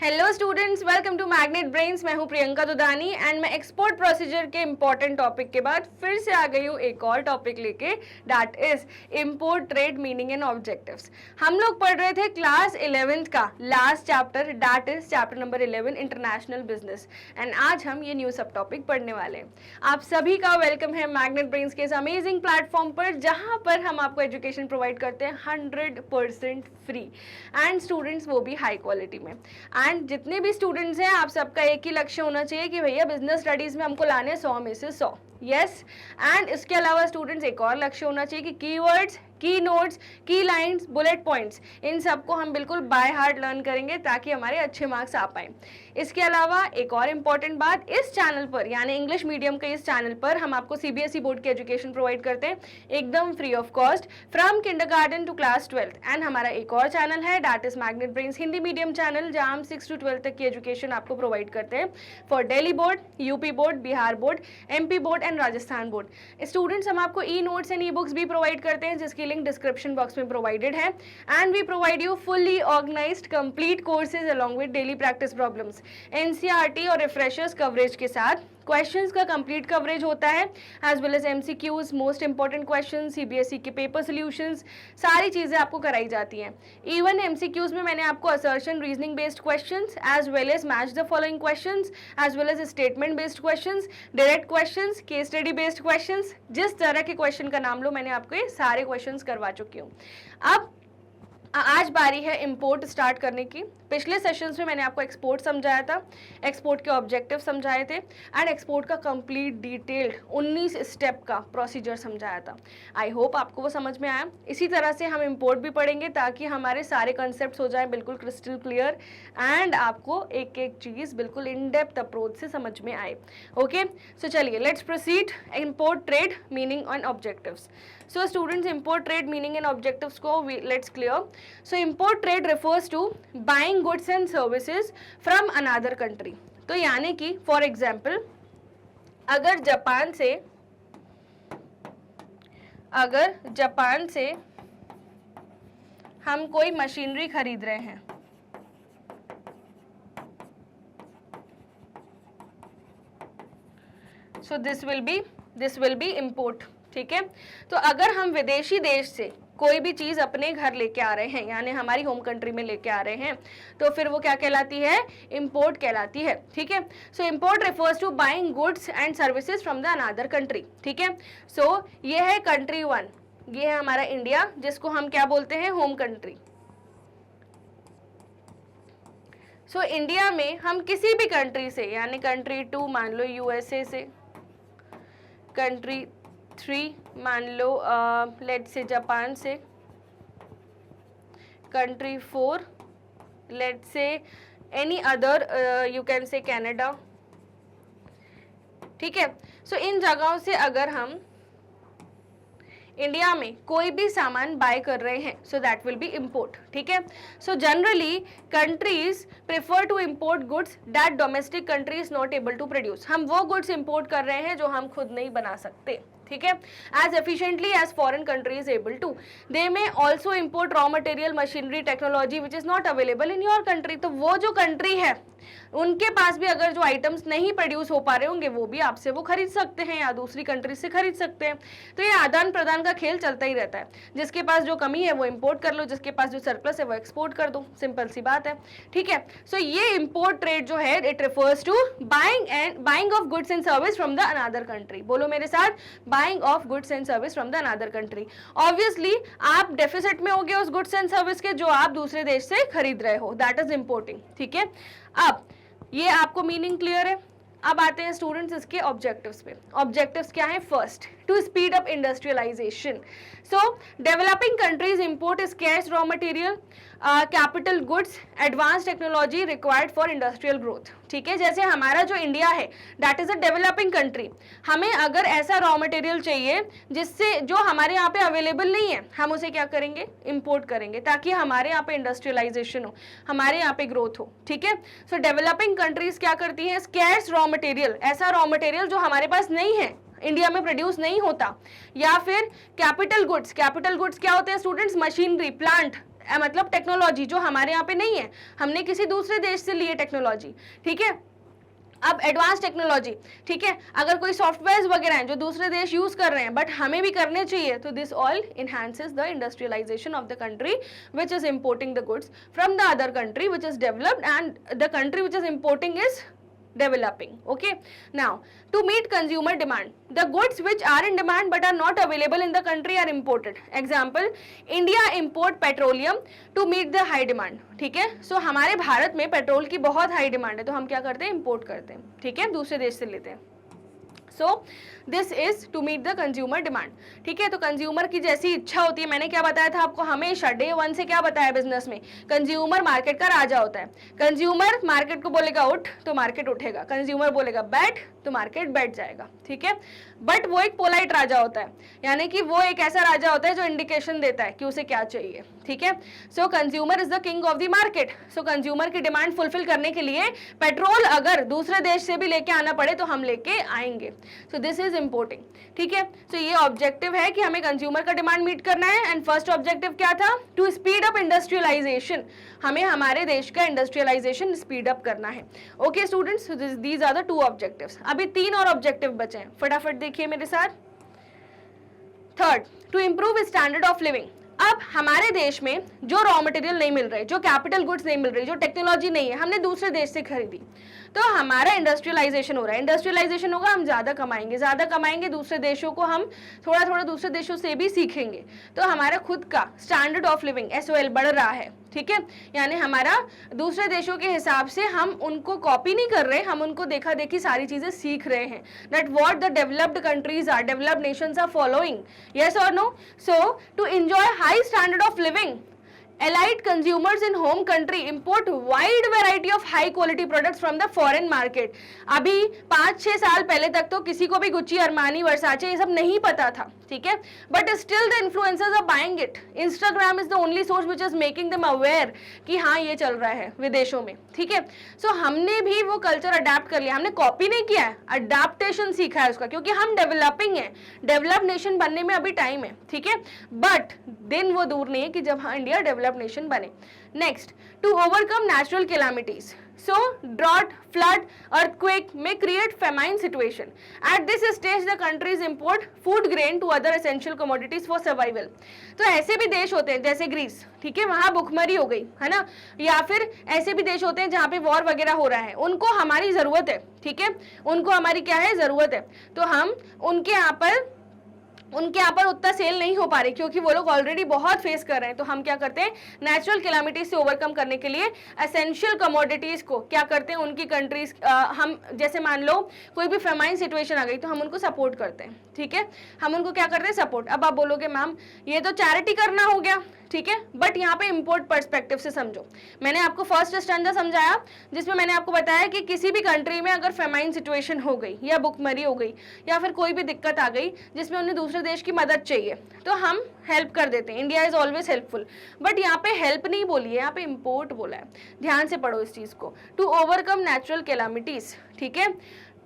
Hello students, welcome to Magnet Brains. मैं हूं Priyanka Dudani and मैं एक्सपोर्ट प्रोसीजर के इंपॉर्टेंट टॉपिक के बाद फिर से आ गई हूं एक और टॉपिक लेके, that is import trade meaning and objectives. हम लोग पढ़ रहे थे क्लास 11th का last chapter, that is chapter number 11 international business, and आज हम ये न्यू सब टॉपिक पढ़ने वाले हैं। आप सभी का वेलकम है मैग्नेट ब्रेन्स के इस अमेजिंग प्लेटफॉर्म पर, जहां पर हम आपको एजुकेशन प्रोवाइड करते हैं 100% फ्री एंड स्टूडेंट्स वो भी हाई क्वालिटी में। एंड जितने भी स्टूडेंट्स हैं, आप सबका एक ही लक्ष्य होना चाहिए कि भैया बिजनेस स्टडीज में हमको लाने 100 में से 100। यस, एंड इसके अलावा स्टूडेंट्स एक और लक्ष्य होना चाहिए कि कीवर्ड्स, की नोट्स, की लाइंस, बुलेट पॉइंट्स, इन सबको हम बिल्कुल बाय हार्ट लर्न करेंगे ताकि हमारे अच्छे मार्क्स आ पाए। इसके अलावा एक और इम्पॉर्टेंट बात, इस चैनल पर यानी इंग्लिश मीडियम के इस चैनल पर हम आपको सीबीएसई बोर्ड की एजुकेशन प्रोवाइड करते हैं एकदम free of cost from kindergarten to class 12th। And हमारा एक और चैनल है that is Magnet Brains Hindi medium channel, जहां हम 6 to 12 तक की एजुकेशन आपको प्रोवाइड करते हैं for Delhi board, UP board, Bihar board, MP board and Rajasthan board. Students, हम आपको e notes and e books भी प्रोवाइड करते हैं जिसकी लिंक डिस्क्रिप्शन बॉक्स में प्रोवाइडेड है। And we provide you fully organised complete courses along with daily practice problems, NCERT और refreshers coverage के साथ। क्वेश्चंस का कंप्लीट कवरेज होता है as well as MCQs, most important question, CBSE के paper solutions, सारी चीजें आपको कराई जाती हैं। इवन एमसीक्यूज में मैंने आपको assertion reasoning based questions as well as match the following questions as well as statement based questions, direct questions, case study based questions, जिस तरह के क्वेश्चन का नाम लो मैंने आपको ये सारे क्वेश्चंस करवा चुकी हूँ। अब आज बारी है इंपोर्ट स्टार्ट करने की। पिछले सेशंस में मैंने आपको एक्सपोर्ट समझाया था, एक्सपोर्ट के ऑब्जेक्टिव समझाए थे एंड एक्सपोर्ट का कंप्लीट डिटेल्ड 19 स्टेप का प्रोसीजर समझाया था। आई होप आपको वो समझ में आया। इसी तरह से हम इंपोर्ट भी पढ़ेंगे ताकि हमारे सारे कॉन्सेप्ट्स हो जाएं बिल्कुल क्रिस्टल क्लियर एंड आपको एक एक चीज़ बिल्कुल इन डेप्थ अप्रोच से समझ में आए। ओके, सो चलिए let's proceed. Import trade meaning and objectives. So students, import trade meaning and objectives को let's clear. So import trade refers to buying goods and services from another country. तो यानी कि for example, अगर Japan से हम कोई machinery खरीद रहे हैं, so this will be import। ठीक है, तो अगर हम विदेशी देश से कोई भी चीज अपने घर लेके आ रहे हैं यानी हमारी होम कंट्री में लेके आ रहे हैं तो फिर वो क्या कहलाती है? इंपोर्ट कहलाती है। ठीक है, so import refers to buying goods and services from the another country. ठीक है, सो ये है कंट्री 1, ये है हमारा इंडिया जिसको हम क्या बोलते हैं? Home country. सो इंडिया में हम किसी भी कंट्री से यानी कंट्री 2 मान लो यूएसए से, कंट्री 3 मान लो लेट्स से जापान से, country 4 let's say any other you can say Canada. ठीक है, सो इन जगहों से अगर हम इंडिया में कोई भी सामान बाय कर रहे हैं so that will be import. ठीक है, so generally countries prefer to import goods that domestic country is not able to produce. हम वो गुड्स इंपोर्ट कर रहे हैं जो हम खुद नहीं बना सकते। ठीक है, as efficiently as foreign country is able to. They may also import raw material, machinery, technology which is not available in your country. तो वो जो कंट्री है उनके पास भी अगर जो आइटम्स नहीं प्रोड्यूस हो पा रहे होंगे वो भी आपसे वो खरीद सकते हैं या दूसरी कंट्री से खरीद सकते हैं। तो ये आदान प्रदान का खेल चलता ही रहता है। जिसके पास जो कमी है वो इंपोर्ट कर लो, जिसके पास जो सरप्लस है वो एक्सपोर्ट कर दो, सिंपल सी बात है। ठीक है, सो ये इंपोर्ट ट्रेड जो है it refers to buying of goods and service from the another country. बोलो मेरे साथ, buying of goods and service from the another country. Obviously आप डेफिसिट में होगे उस गुड्स एंड सर्विस के जो आप दूसरे देश से खरीद रहे हो, दैट इज इंपोर्टिंग। ठीक है, अब ये आपको मीनिंग क्लियर है। अब आते हैं स्टूडेंट्स इसके ऑब्जेक्टिव्स पे। ऑब्जेक्टिव्स क्या है? First, to speed up industrialisation. So developing countries import scarce raw material, capital goods, advance technology required for industrial growth. ठीक है, जैसे हमारा जो इंडिया है that is a developing country, हमें अगर ऐसा रॉ मटेरियल चाहिए जिससे जो हमारे यहाँ पे अवेलेबल नहीं है, हम उसे क्या करेंगे? इंपोर्ट करेंगे ताकि हमारे यहाँ पे इंडस्ट्रियलाइजेशन हो, हमारे यहाँ पे ग्रोथ हो। ठीक है, सो डेवलपिंग कंट्रीज क्या करती हैं? स्कैर्स रॉ मटेरियल, ऐसा रॉ मटेरियल जो हमारे पास नहीं है, इंडिया में प्रोड्यूस नहीं होता, या फिर कैपिटल गुड्स। कैपिटल गुड्स क्या होते हैं स्टूडेंट्स? मशीनरी, प्लांट, मतलब टेक्नोलॉजी जो हमारे यहाँ पे नहीं है, हमने किसी दूसरे देश से ली है टेक्नोलॉजी, ठीक है। अब एडवांस टेक्नोलॉजी, ठीक है, अगर कोई सॉफ्टवेयर वगैरह हैं जो दूसरे देश यूज कर रहे हैं बट हमें भी करने चाहिए, तो this all enhances the industrialisation of the country which is importing the goods from the other country which is developed, and the country which is importing is developing. Okay, now to meet consumer demand, the goods which are in demand but are not available in the country are imported. Example, India import petroleum to meet the high demand. ठीक है, सो हमारे भारत में petrol की बहुत high demand है, तो हम क्या करते हैं, इंपोर्ट करते हैं, ठीक है, दूसरे देश से लेते हैं। So this is to meet the consumer demand, ठीक है। तो कंज्यूमर की जैसी इच्छा होती है, मैंने क्या बताया था आपको हमेशा डे वन से, क्या बताया बिजनेस में, कंज्यूमर मार्केट का राजा होता है। कंज्यूमर मार्केट को बोलेगा उठ तो मार्केट उठेगा, कंज्यूमर बोलेगा बैठ तो मार्केट बैठ जाएगा, ठीक है। बट वो एक पोलाइट राजा होता है, यानी कि वो एक ऐसा राजा होता है जो इंडिकेशन देता है कि उसे क्या चाहिए, ठीक है। सो consumer is the king of the market. So consumer की डिमांड फुलफिल करने के लिए पेट्रोल अगर दूसरे देश से भी लेके आना पड़े तो हम लेके आएंगे। सो दिस इज इंपोर्टिंग, ठीक है। सो ये ऑब्जेक्टिव है कि हमें कंज्यूमर का डिमांड मीट करना है। एंड फर्स्ट ऑब्जेक्टिव क्या था, टू स्पीड अप इंडस्ट्रियलाइजेशन, हमें हमारे देश का इंडस्ट्रियलाइजेशन स्पीड अप करना है। Okay students, these are the two objectives. अभी 3 और ऑब्जेक्टिव बचे हैं, फटाफट देखिए मेरे साथ। Third, to improve standard of living. अब हमारे देश में जो रॉ मटेरियल नहीं मिल रहे, जो कैपिटल गुड्स नहीं मिल रही, जो टेक्नोलॉजी नहीं है, हमने दूसरे देश से खरीदी, तो हमारा इंडस्ट्रियलाइजेशन हो रहा है। इंडस्ट्रियलाइजेशन होगा, हम ज़्यादा कमाएंगे, दूसरे देशों को हम थोड़ा थोड़ा दूसरे देशों से भी सीखेंगे, तो हमारा खुद का स्टैंडर्ड ऑफ लिविंग SOL बढ़ रहा है, ठीक है। यानी हमारा दूसरे देशों के हिसाब से हम उनको कॉपी नहीं कर रहे, हम उनको देखा देखी सारी चीजें सीख रहे हैं। That what the developed countries are, developed nations are following, yes और no. So to enjoy high standard of living, allied consumers in home country import wide variety of high quality products from the foreign market। अभी 5-6 साल पहले तक तो किसी को भी Gucci, Armani, वर्साचे ये सब नहीं पता था, ठीक है, but still the influencers are buying it. Instagram is the only source which is making them aware कि हाँ ये चल रहा है विदेशों में, ठीक है। सो हमने भी वो कल्चर अडेप्ट कर लिया, हमने कॉपी नहीं किया है, अडेप्टेशन सीखा है उसका, क्योंकि हम डेवलपिंग है, डेवलप नेशन बनने में अभी टाइम है, ठीक है, बट दिन वो दूर नहीं है कि जब हाँ इंडिया डेवलप नेशन बने। Next, to overcome natural calamities, so drought, flood, earthquake may create famine situation. At this stage the countries import food grain to other essential commodities for survival। तो ऐसे भी देश होते हैं जैसे ग्रीस, ठीक है, वहां भुखमरी हो गई है ना, या फिर ऐसे भी देश होते हैं जहाँ पे वॉर वगैरह हो रहा है, उनको हमारी जरूरत है, ठीक है, उनको हमारी क्या है, जरूरत है, तो हम उनके यहाँ पर उतना सेल नहीं हो पा रही क्योंकि वो लोग ऑलरेडी बहुत फेस कर रहे हैं। तो हम क्या करते हैं, नेचुरल कैलामिटीज से ओवरकम करने के लिए एसेंशियल कमोडिटीज को क्या करते हैं, उनकी कंट्रीज, हम जैसे मान लो कोई भी फेमाइन सिचुएशन आ गई तो हम उनको सपोर्ट करते हैं, ठीक है, हम उनको क्या करते हैं, सपोर्ट। अब आप बोलोगे मैम ये तो चैरिटी करना हो गया, ठीक है, बट यहाँ पे इंपोर्ट पर्सपेक्टिव से समझो। मैंने आपको फर्स्ट स्टैंडर्ड समझाया जिसमें मैंने आपको बताया कि किसी भी कंट्री में अगर फेमाइन सिचुएशन हो गई या भुखमरी हो गई या फिर कोई भी दिक्कत आ गई जिसमें उन्हें दूसरे देश की मदद चाहिए तो हम हेल्प कर देते हैं। India is always helpful, but यहाँ पे हेल्प नहीं बोली है, यहाँ पे इंपोर्ट बोला है। ध्यान से पढ़ो इस चीज को। टू ओवरकम नेचुरल कैलामिटीज, ठीक है,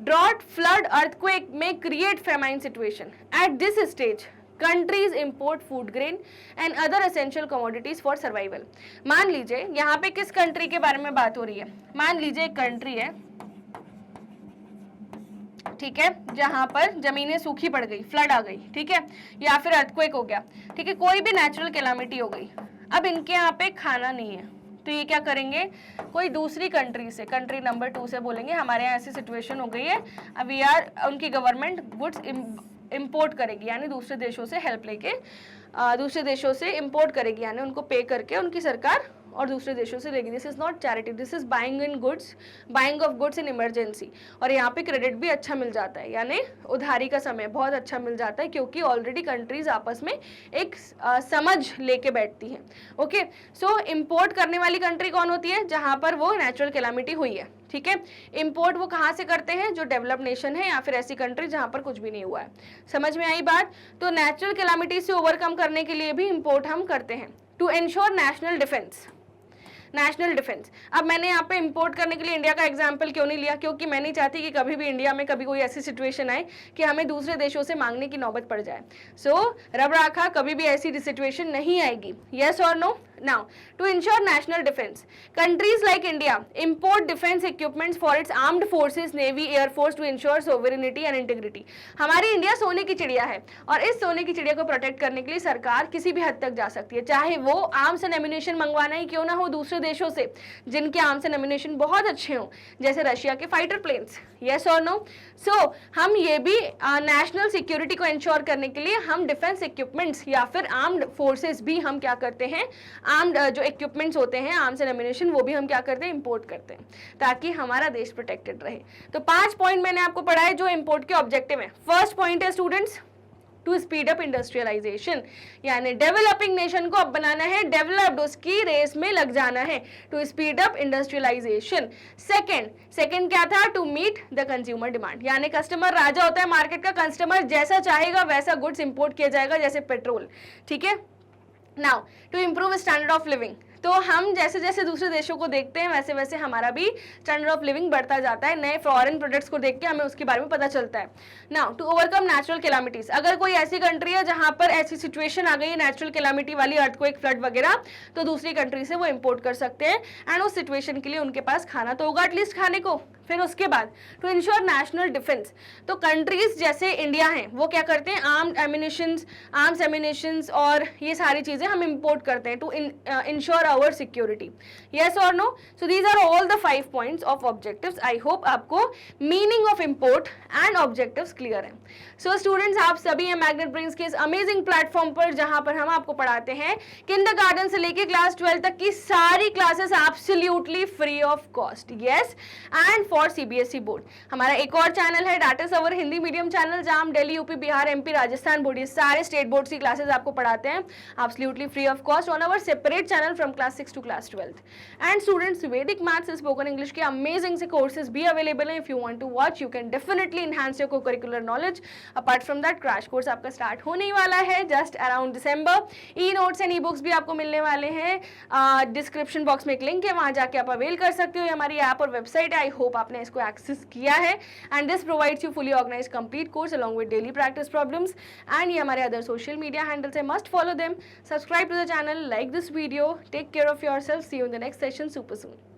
ड्रॉट, फ्लड, अर्थक्वेक में create famine situation. At this stage countries import food grain and other essential commodities for survival। मान लीजिए यहाँ पे किस कंट्री के बारे में बात हो रही है, मान लीजिए एक कंट्री है, ठीक है, जहां पर जमीनें सूखी पड़ गई, फ्लड आ गई, ठीक है, या फिर अर्थक्वेक हो गया, ठीक है, कोई भी नेचुरल कैलामिटी हो गई। अब इनके यहाँ पे खाना नहीं है तो ये क्या करेंगे, कोई दूसरी कंट्री से, कंट्री नंबर 2 से बोलेंगे हमारे यहाँ ऐसी सिचुएशन हो गई है, अब यार उनकी गवर्नमेंट गुड्स इंपोर्ट करेगी, यानी दूसरे देशों से हेल्प लेके दूसरे देशों से इंपोर्ट करेगी, यानी उनको पे करके उनकी सरकार और दूसरे देशों से लेगी। This is not charity, this is buying in goods, buying of goods in emergency. और यहाँ पे क्रेडिट भी अच्छा मिल जाता है, यानी उधारी का समय बहुत अच्छा मिल जाता है क्योंकि ऑलरेडी कंट्रीज आपस में एक समझ लेके बैठती हैं। ओके, सो इम्पोर्ट करने वाली कंट्री कौन होती है, जहाँ पर वो नेचुरल कैलामिटी हुई है, ठीक है। इंपोर्ट वो कहाँ से करते हैं, जो डेवलप नेशन है या फिर ऐसी कंट्री जहाँ पर कुछ भी नहीं हुआ है। समझ में आई बात। तो नेचुरल कैलामिटी से ओवरकम करने के लिए भी इंपोर्ट हम करते हैं। To ensure national defence, national defence. अब मैंने यहाँ पे इंपोर्ट करने के लिए इंडिया का एग्जाम्पल क्यों नहीं लिया, क्योंकि मैं नहीं चाहती कि कभी भी इंडिया में कभी कोई ऐसी सिचुएशन आए कि हमें दूसरे देशों से मांगने की नौबत पड़ जाए। सो रब राखा कभी भी ऐसी सिचुएशन नहीं आएगी। यस और no? Now, to ensure national defense, countries like India import defense equipments for its armed forces, navy, air force to ensure sovereignty and integrity. हमारी इंडिया सोने की चिड़िया है और इस सोने की चिड़िया को प्रोटेक्ट करने के लिए सरकार किसी भी हद तक जा सकती है, चाहे वो आर्म्स एंड एम्यूनेशन मंगवाना ही क्यों ना हो दूसरे देशों से जिनके आर्म्स एंड एम्यूनेशन बहुत अच्छे हों, जैसे रशिया के फाइटर प्लेन्स। यस और नो? सो हम ये भी नेशनल सिक्योरिटी को इंश्योर करने के लिए हम डिफेंस इक्विपमेंट्स या फिर आर्म्ड फोर्सेस भी हम क्या करते हैं, आर्म्ड जो इक्विपमेंट्स होते हैं, आर्म्स एंड एम्यूनेशन, वो भी हम क्या करते हैं, इंपोर्ट करते हैं ताकि हमारा देश प्रोटेक्टेड रहे। तो 5 पॉइंट मैंने आपको पढ़ाए जो इंपोर्ट के ऑब्जेक्टिव है। फर्स्ट पॉइंट है students, to speed up industrialisation, यानी डेवलपिंग नेशन को अब बनाना है डेवलप्ड, उसकी रेस में लग जाना है, to speed up industrialisation. Second क्या था? To meet the consumer demand, यानी कस्टमर राजा होता है मार्केट का, कस्टमर जैसा चाहेगा वैसा गुड्स इंपोर्ट किया जाएगा, जैसे पेट्रोल। ठीक है। Now to improve standard of living, तो हम जैसे जैसे दूसरे देशों को देखते हैं वैसे वैसे हमारा भी स्टैंडर्ड ऑफ लिविंग बढ़ता जाता है, नए फॉरेन प्रोडक्ट्स को देख के हमें उसके बारे में पता चलता है। Now to overcome natural calamities, अगर कोई ऐसी कंट्री है जहां पर ऐसी सिचुएशन आ गई है नेचुरल कैलामिटी वाली, अर्थक्वेक, फ्लड वगैरह, तो दूसरी कंट्री से वो इंपोर्ट कर सकते हैं एंड उस सिचुएशन के लिए उनके पास खाना तो होगा एटलीस्ट खाने को। फिर उसके बाद टू इंश्योर नेशनल डिफेंस, तो कंट्रीज जैसे इंडिया हैं वो क्या करते हैं, आर्म्स एम्यूनेशंस और ये सारी चीजें हम इंपोर्ट करते हैं to ensure our security. Yes और no? So these are all the 5 points of objectives. I hope आपको meaning of import and objectives clear है। सो स्टूडेंट्स, आप सभी हैं मैग्नेट ब्रेन्स के इस अमेजिंग प्लेटफॉर्म पर जहां पर हम आपको पढ़ाते हैं किंडरगार्टन से लेके क्लास 12 तक की सारी classes absolutely free of cost. Yes, and for CBSE board. हमारा एक और चैनल है that is our Hindi medium channel, जहां हम Delhi, UP, Bihar, MP, Rajasthan board, ये सारे स्टेट बोर्ड की क्लासेस आपको पढ़ाते हैं absolutely free of cost on our separate channel from class 6 to class 12। And students, Vedic maths and spoken English के अमेजिंग से कोर्सेज भी अवेलेबल हैं। If you want to watch you can definitely enhance your co-curricular knowledge. Apart from that, crash course आपका start होने वाला है just around December. E notes and e books भी आपको मिलने वाले हैं। डिस्क्रिप्शन बॉक्स में एक लिंक है, वहां जाके आप अवेल कर सकते हो। ये हमारी ऐप और वेबसाइट है, आई होप आपने इसको एक्सेस किया है। And this provides you fully organised complete course along with daily practice problems. And ये हमारे अदर सोशल मीडिया हैंडल्स है, must follow them, subscribe to the channel, like this video, take care of yourself, see you in the next session super soon.